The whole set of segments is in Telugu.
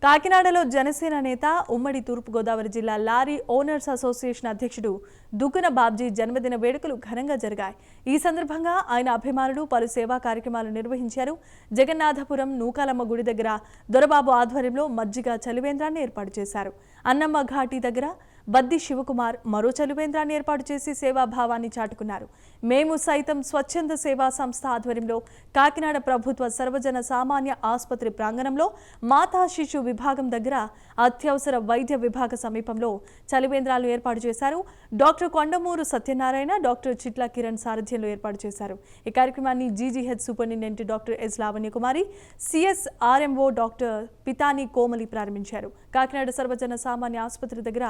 కాకినాడలో జనసేన నేత ఉమ్మడి తూర్పుగోదావరి జిల్లా లారీ ఓనర్స్ అసోసియేషన్ అధ్యక్షుడు దుగ్గన బాబ్జీ జన్మదిన వేడుకలు ఘనంగా జరిగాయి. ఈ సందర్భంగా ఆయన అభిమానులు పలు సేవా కార్యక్రమాలు నిర్వహించారు. జగన్నాథపురం నూకాలమ్మ గుడి దగ్గర దొరబాబు ఆధ్వర్యంలో మజ్జిగ చలివేంద్రాన్ని ఏర్పాటు చేశారు. అన్నమ్మ ఘాటి దగ్గర బద్ది శివకుమార్ మరో చలివేంద్రాన్ని ఏర్పాటు చేసి సేవాభావాన్ని చాటుకున్నారు. మేము సైతం స్వచ్ఛంద సేవా సంస్థ ఆధ్వర్యంలో కాకినాడ ప్రభుత్వ సర్వజన సామాన్య ఆసుపత్రి ప్రాంగణంలో మాతా శిశు విభాగం దగ్గర అత్యవసర వైద్య విభాగ సమీపంలో చలివేంద్రాలు ఏర్పాటు చేశారు. డాక్టర్ కొండమూరు సత్యనారాయణ, డాక్టర్ చిట్ల కిరణ్ సారథ్యంలో ఏర్పాటు చేశారు. ఈ కార్యక్రమాన్ని GGH superintendent doctor S Lavanyakumari, CSRMO doctor Pitani Komali ప్రారంభించారు. కాకినాడ సర్వజన సామాన్య ఆసుపత్రి దగ్గర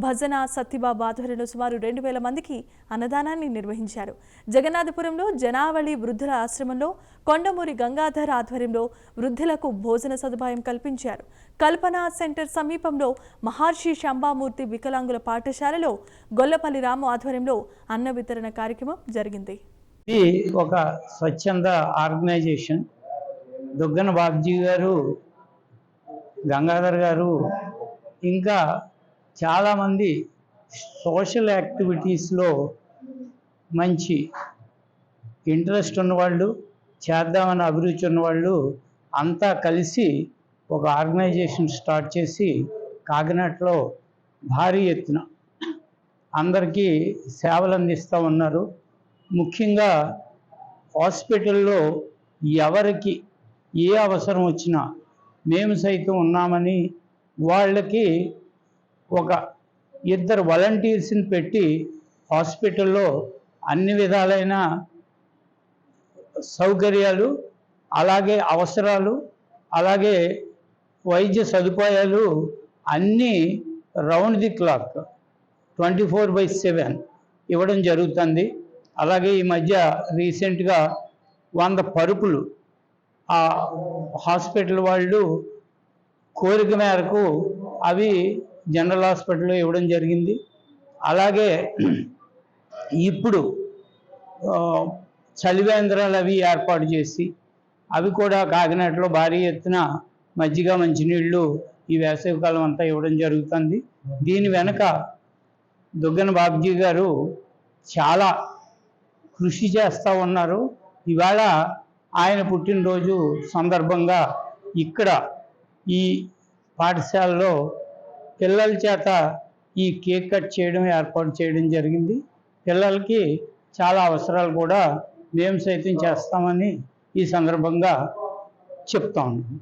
భజన సత్యబాబు ఆధ్వర్యంలో సుమారు 2000 మందికి అన్నదానాన్ని నిర్వహించారు. జగన్నాథపురంలో జనావళి వృద్ధుల ఆశ్రమంలో కొండమూరి గంగాధర్ ఆధ్వర్యంలో వృద్ధులకు భోజన సదుపాయం కల్పించారు. కల్పన సెంటర్ సమీపంలో మహర్షి శంభామూర్తి వికలాంగుల పాఠశాలలో గొల్లపల్లి రాము ఆధ్వర్యంలో అన్న వితరణ కార్యక్రమం జరిగింది. ఇది ఒక స్వచ్ఛంద ఆర్గనైజేషన్. దుగ్గన బాబ్జీ గారు, గంగాధర్ గారు, ఇంకా చాలామంది సోషల్ యాక్టివిటీస్లో మంచి ఇంట్రెస్ట్ ఉన్నవాళ్ళు, చేద్దామని అభిరుచి ఉన్నవాళ్ళు అంతా కలిసి ఒక ఆర్గనైజేషన్ స్టార్ట్ చేసి కాకినాడలో భారీ ఎత్తున అందరికీ సేవలు అందిస్తూ ఉన్నారు. ముఖ్యంగా హాస్పిటల్లో ఎవరికి ఏ అవసరం వచ్చినా మేము సైతం ఉన్నామని వాళ్ళకి ఒక 2 వాలంటీర్స్ని పెట్టి హాస్పిటల్లో అన్ని విధాలైన సౌకర్యాలు, అలాగే అవసరాలు, అలాగే వైద్య సదుపాయాలు అన్నీ రౌండ్ ది క్లాక్ 24/7 ఇవ్వడం జరుగుతుంది. అలాగే ఈ మధ్య రీసెంట్గా 100 పరుపులు ఆ హాస్పిటల్ వాళ్ళు కోరిక మేరకు అవి జనరల్ హాస్పిటల్లో ఇవ్వడం జరిగింది. అలాగే ఇప్పుడు చలివేంద్రాలు అవి ఏర్పాటు చేసి అవి కూడా కాకినాడలో భారీ ఎత్తున మజ్జిగ మంచినీళ్ళు ఈ వేసవికాలం అంతా ఇవ్వడం జరుగుతుంది. దీని వెనక దుగ్గన బాబ్జీ గారు చాలా కృషి చేస్తూ ఉన్నారు. ఇవాళ ఆయన పుట్టినరోజు సందర్భంగా ఇక్కడ ఈ పాఠశాలలో పిల్లల చేత ఈ కేక్ కట్ చేయడం ఏర్పాటు చేయడం జరిగింది. పిల్లలకి చాలా అవసరాలు కూడా మేము సైతం చేస్తామని ఈ సందర్భంగా చెప్తా ఉన్నాం.